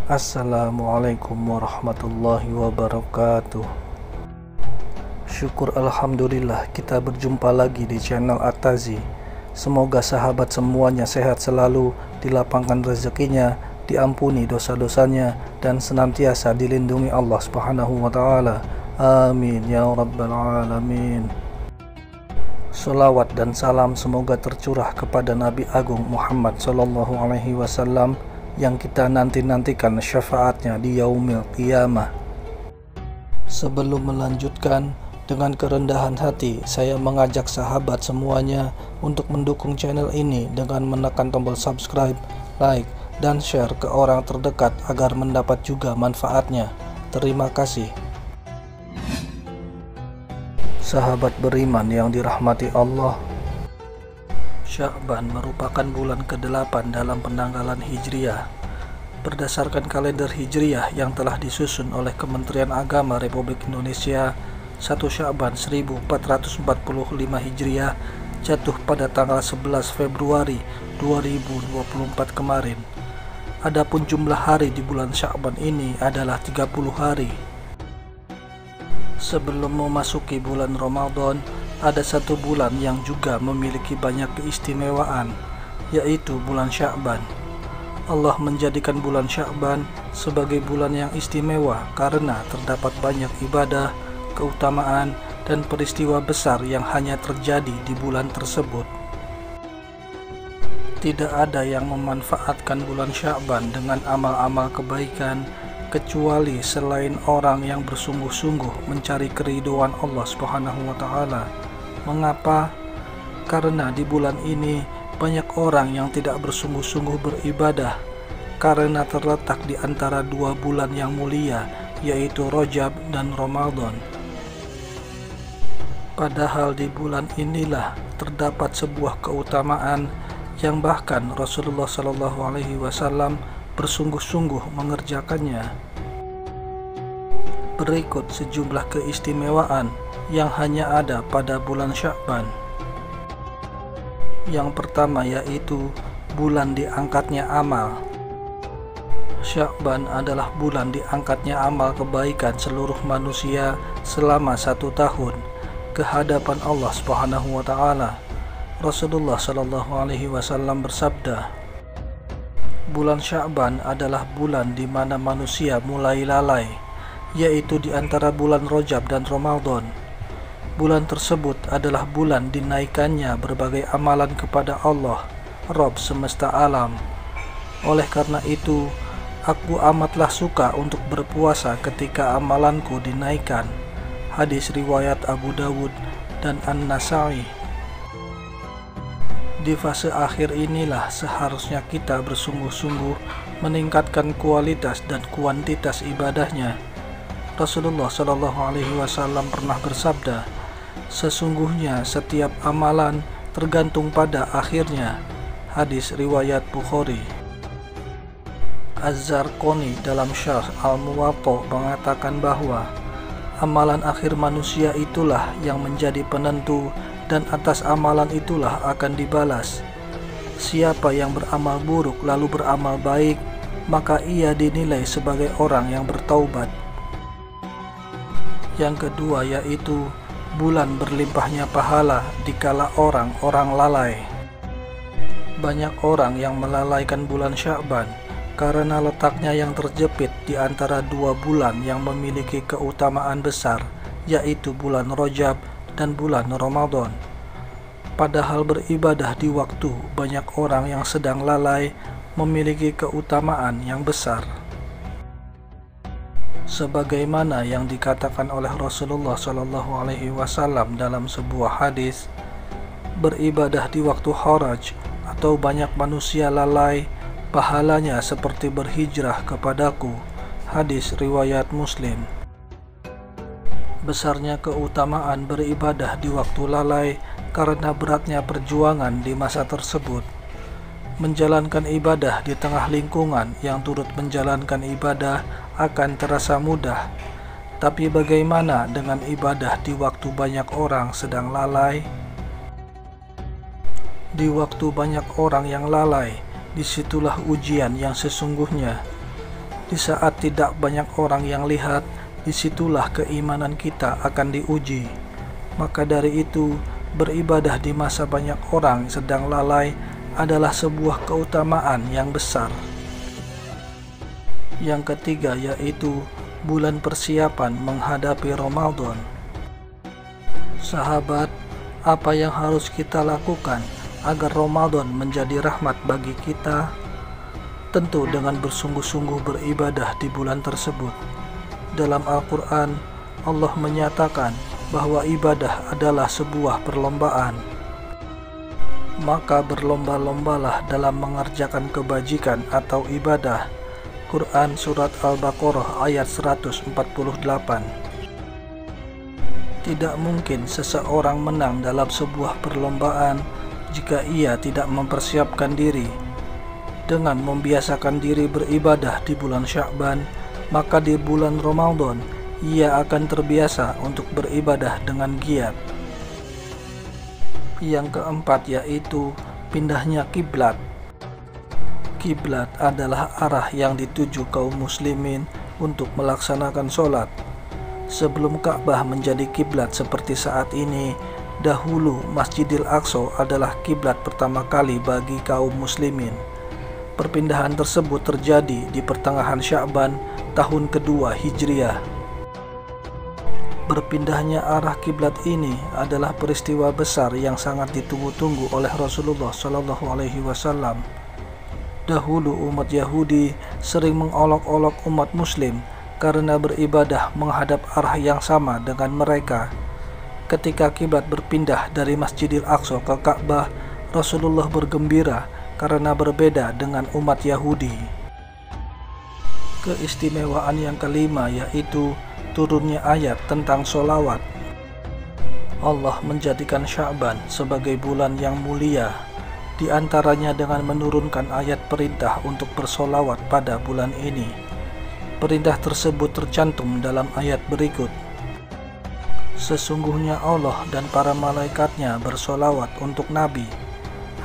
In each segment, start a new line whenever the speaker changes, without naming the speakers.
Assalamualaikum warahmatullahi wabarakatuh. Syukur alhamdulillah kita berjumpa lagi di channel At-Tazi. Semoga sahabat semuanya sehat selalu, dilapangkan rezekinya, diampuni dosa-dosanya, dan senantiasa dilindungi Allah Subhanahu wa taala. Amin ya rabbal alamin. Salawat dan salam semoga tercurah kepada Nabi Agung Muhammad sallallahu alaihi wasallam yang kita nanti-nantikan syafaatnya di yaumil qiyamah. Sebelum melanjutkan, dengan kerendahan hati saya mengajak sahabat semuanya untuk mendukung channel ini dengan menekan tombol subscribe, like, dan share ke orang terdekat agar mendapat juga manfaatnya. Terima kasih. Sahabat beriman yang dirahmati Allah, Sya'ban merupakan bulan ke-8 dalam penanggalan Hijriah. Berdasarkan kalender Hijriah yang telah disusun oleh Kementerian Agama Republik Indonesia, 1 Sya'ban 1445 Hijriah jatuh pada tanggal 11 Februari 2024 kemarin. Adapun jumlah hari di bulan Sya'ban ini adalah 30 hari. Sebelum memasuki bulan Ramadan, ada satu bulan yang juga memiliki banyak keistimewaan, yaitu bulan Sya'ban. Allah menjadikan bulan Sya'ban sebagai bulan yang istimewa karena terdapat banyak ibadah, keutamaan, dan peristiwa besar yang hanya terjadi di bulan tersebut. Tidak ada yang memanfaatkan bulan Sya'ban dengan amal-amal kebaikan kecuali selain orang yang bersungguh-sungguh mencari keridhaan Allah Subhanahu wa taala. Mengapa? Karena di bulan ini banyak orang yang tidak bersungguh-sungguh beribadah karena terletak di antara dua bulan yang mulia, yaitu Rajab dan Ramadan. Padahal di bulan inilah terdapat sebuah keutamaan yang bahkan Rasulullah Shallallahu Alaihi Wasallam bersungguh-sungguh mengerjakannya. Berikut sejumlah keistimewaan yang hanya ada pada bulan Sya'ban. Yang pertama yaitu bulan diangkatnya amal. Sya'ban adalah bulan diangkatnya amal kebaikan seluruh manusia selama 1 tahun ke hadapan Allah Subhanahu wa taala. Rasulullah Shallallahu alaihi wasallam bersabda, bulan Sya'ban adalah bulan di mana manusia mulai lalai, yaitu di antara bulan Rajab dan Ramadan. Bulan tersebut adalah bulan dinaikannya berbagai amalan kepada Allah, Rabb semesta alam. Oleh karena itu, aku amatlah suka untuk berpuasa ketika amalanku dinaikkan. Hadis riwayat Abu Dawud dan An-Nasai. Di fase akhir inilah seharusnya kita bersungguh-sungguh meningkatkan kualitas dan kuantitas ibadahnya. Rasulullah Shallallahu Alaihi Wasallam pernah bersabda, sesungguhnya setiap amalan tergantung pada akhirnya. Hadis riwayat Bukhari. Az-Zarqani dalam Syarh Al-Muwatta mengatakan bahwa amalan akhir manusia itulah yang menjadi penentu, dan atas amalan itulah akan dibalas. Siapa yang beramal buruk lalu beramal baik, maka ia dinilai sebagai orang yang bertaubat. Yang kedua yaitu bulan berlimpahnya pahala dikala orang-orang lalai. Banyak orang yang melalaikan bulan Sya'ban karena letaknya yang terjepit di antara dua bulan yang memiliki keutamaan besar, yaitu bulan Rajab dan bulan Ramadan. Padahal beribadah di waktu banyak orang yang sedang lalai memiliki keutamaan yang besar. Sebagaimana yang dikatakan oleh Rasulullah Shallallahu Alaihi Wasallam dalam sebuah hadis, beribadah di waktu haraj atau banyak manusia lalai, pahalanya seperti berhijrah kepadaku. Hadis riwayat Muslim. Besarnya keutamaan beribadah di waktu lalai karena beratnya perjuangan di masa tersebut. Menjalankan ibadah di tengah lingkungan yang turut menjalankan ibadah akan terasa mudah. Tapi bagaimana dengan ibadah di waktu banyak orang sedang lalai? Di waktu banyak orang yang lalai, disitulah ujian yang sesungguhnya. Di saat tidak banyak orang yang lihat, disitulah keimanan kita akan diuji. Maka dari itu, beribadah di masa banyak orang sedang lalai adalah sebuah keutamaan yang besar. Yang ketiga yaitu bulan persiapan menghadapi Ramadan. Sahabat, apa yang harus kita lakukan agar Ramadan menjadi rahmat bagi kita? Tentu dengan bersungguh-sungguh beribadah di bulan tersebut. Dalam Al-Quran, Allah menyatakan bahwa ibadah adalah sebuah perlombaan. Maka berlomba-lombalah dalam mengerjakan kebajikan atau ibadah. Quran Surat Al-Baqarah ayat 148. Tidak mungkin seseorang menang dalam sebuah perlombaan jika ia tidak mempersiapkan diri. Dengan membiasakan diri beribadah di bulan Sya'ban, maka di bulan Ramadan ia akan terbiasa untuk beribadah dengan giat. Yang keempat yaitu pindahnya kiblat. Kiblat adalah arah yang dituju kaum muslimin untuk melaksanakan sholat. Sebelum Ka'bah menjadi kiblat seperti saat ini, dahulu Masjidil Aqsa adalah kiblat pertama kali bagi kaum muslimin. Perpindahan tersebut terjadi di pertengahan Sya'ban tahun kedua Hijriah. Berpindahnya arah kiblat ini adalah peristiwa besar yang sangat ditunggu-tunggu oleh Rasulullah SAW. Dahulu umat Yahudi sering mengolok-olok umat Muslim karena beribadah menghadap arah yang sama dengan mereka. Ketika kiblat berpindah dari Masjidil Aqsa ke Ka'bah, Rasulullah bergembira karena berbeda dengan umat Yahudi. Keistimewaan yang kelima yaitu turunnya ayat tentang sholawat. Allah menjadikan Sya'ban sebagai bulan yang mulia, di antaranya dengan menurunkan ayat perintah untuk bersolawat pada bulan ini. Perintah tersebut tercantum dalam ayat berikut. Sesungguhnya Allah dan para malaikatnya bersolawat untuk Nabi.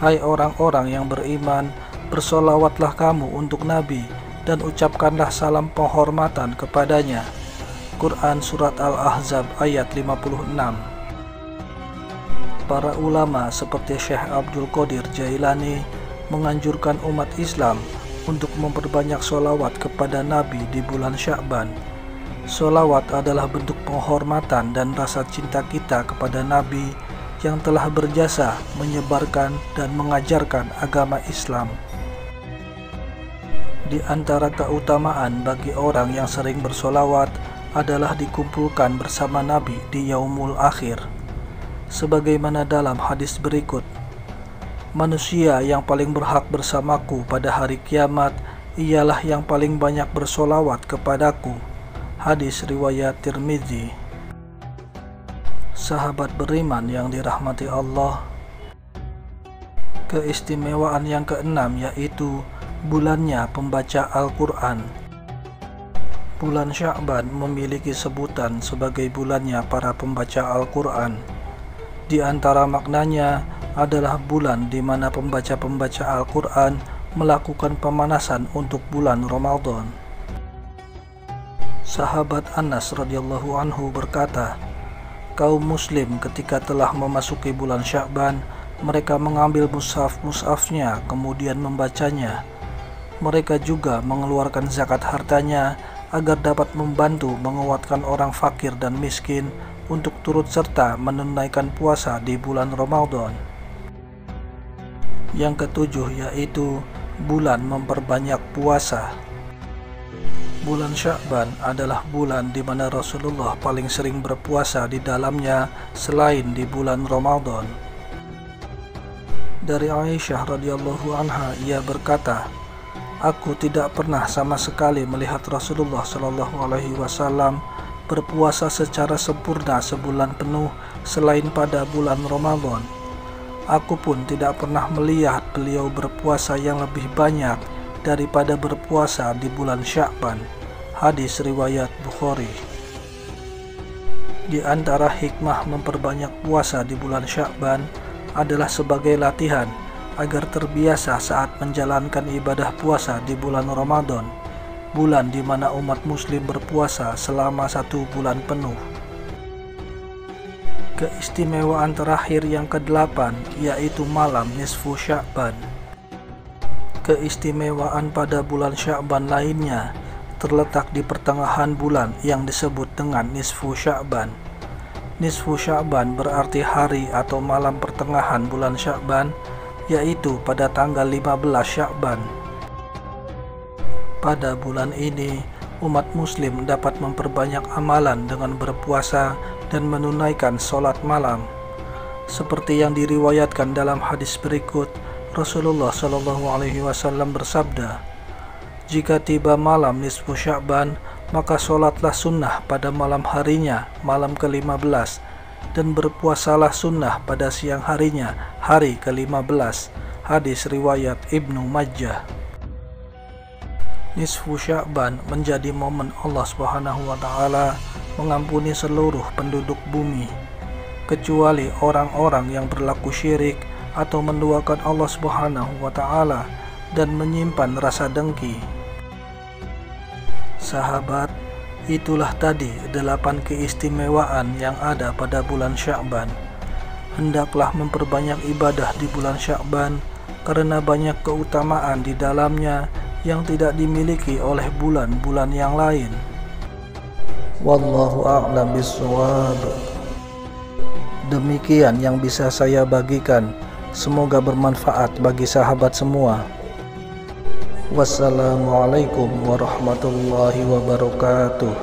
Hai orang-orang yang beriman, bersolawatlah kamu untuk Nabi dan ucapkanlah salam penghormatan kepadanya. Quran Surat Al-Ahzab ayat 56. Para ulama seperti Syekh Abdul Qadir Jailani menganjurkan umat Islam untuk memperbanyak sholawat kepada Nabi di bulan Sya'ban. Sholawat adalah bentuk penghormatan dan rasa cinta kita kepada Nabi yang telah berjasa menyebarkan dan mengajarkan agama Islam. Di antara keutamaan bagi orang yang sering bersolawat adalah dikumpulkan bersama Nabi di Yaumul Akhir. Sebagaimana dalam hadis berikut, manusia yang paling berhak bersamaku pada hari kiamat ialah yang paling banyak bersolawat kepadaku. Hadis riwayat Tirmidzi. Sahabat beriman yang dirahmati Allah, keistimewaan yang keenam yaitu bulannya pembaca Al-Quran. Bulan Sya'ban memiliki sebutan sebagai bulannya para pembaca Al-Quran. Di antara maknanya adalah bulan di mana pembaca-pembaca Al-Quran melakukan pemanasan untuk bulan Ramadan. Sahabat Anas radhiyallahu anhu berkata, kaum muslim ketika telah memasuki bulan Sya'ban, mereka mengambil mushaf-mushafnya kemudian membacanya. Mereka juga mengeluarkan zakat hartanya agar dapat membantu menguatkan orang fakir dan miskin untuk turut serta menunaikan puasa di bulan Ramadan. Yang ketujuh yaitu bulan memperbanyak puasa. Bulan Sya'ban adalah bulan di mana Rasulullah paling sering berpuasa di dalamnya selain di bulan Ramadan. Dari Aisyah radhiyallahu anha ia berkata, aku tidak pernah sama sekali melihat Rasulullah Shallallahu Alaihi Wasallam berpuasa secara sempurna sebulan penuh selain pada bulan Ramadan. Aku pun tidak pernah melihat beliau berpuasa yang lebih banyak daripada berpuasa di bulan Sya'ban. Hadis riwayat Bukhari. Di antara hikmah memperbanyak puasa di bulan Sya'ban adalah sebagai latihan agar terbiasa saat menjalankan ibadah puasa di bulan Ramadan, bulan di mana umat muslim berpuasa selama 1 bulan penuh. Keistimewaan terakhir yang ke-8 yaitu malam nisfu Sya'ban. Keistimewaan pada bulan Sya'ban lainnya terletak di pertengahan bulan yang disebut dengan nisfu Sya'ban. Nisfu Sya'ban berarti hari atau malam pertengahan bulan Sya'ban, yaitu pada tanggal 15 Sya'ban. Pada bulan ini, umat muslim dapat memperbanyak amalan dengan berpuasa dan menunaikan sholat malam. Seperti yang diriwayatkan dalam hadis berikut, Rasulullah SAW bersabda, "Jika tiba malam nisfu Sya'ban, maka sholatlah sunnah pada malam harinya, malam ke-15, dan berpuasalah sunnah pada siang harinya, hari ke-15." Hadis riwayat Ibnu Majah. Nisfu Sya'ban menjadi momen Allah Subhanahu wa Ta'ala mengampuni seluruh penduduk bumi, kecuali orang-orang yang berlaku syirik atau menduakan Allah Subhanahu wa Ta'ala dan menyimpan rasa dengki. Sahabat, itulah tadi 8 keistimewaan yang ada pada bulan Sya'ban. Hendaklah memperbanyak ibadah di bulan Sya'ban karena banyak keutamaan di dalamnya yang tidak dimiliki oleh bulan-bulan yang lain. Wallahu a'lam bishawab. Demikian yang bisa saya bagikan. Semoga bermanfaat bagi sahabat semua. Wassalamualaikum warahmatullahi wabarakatuh.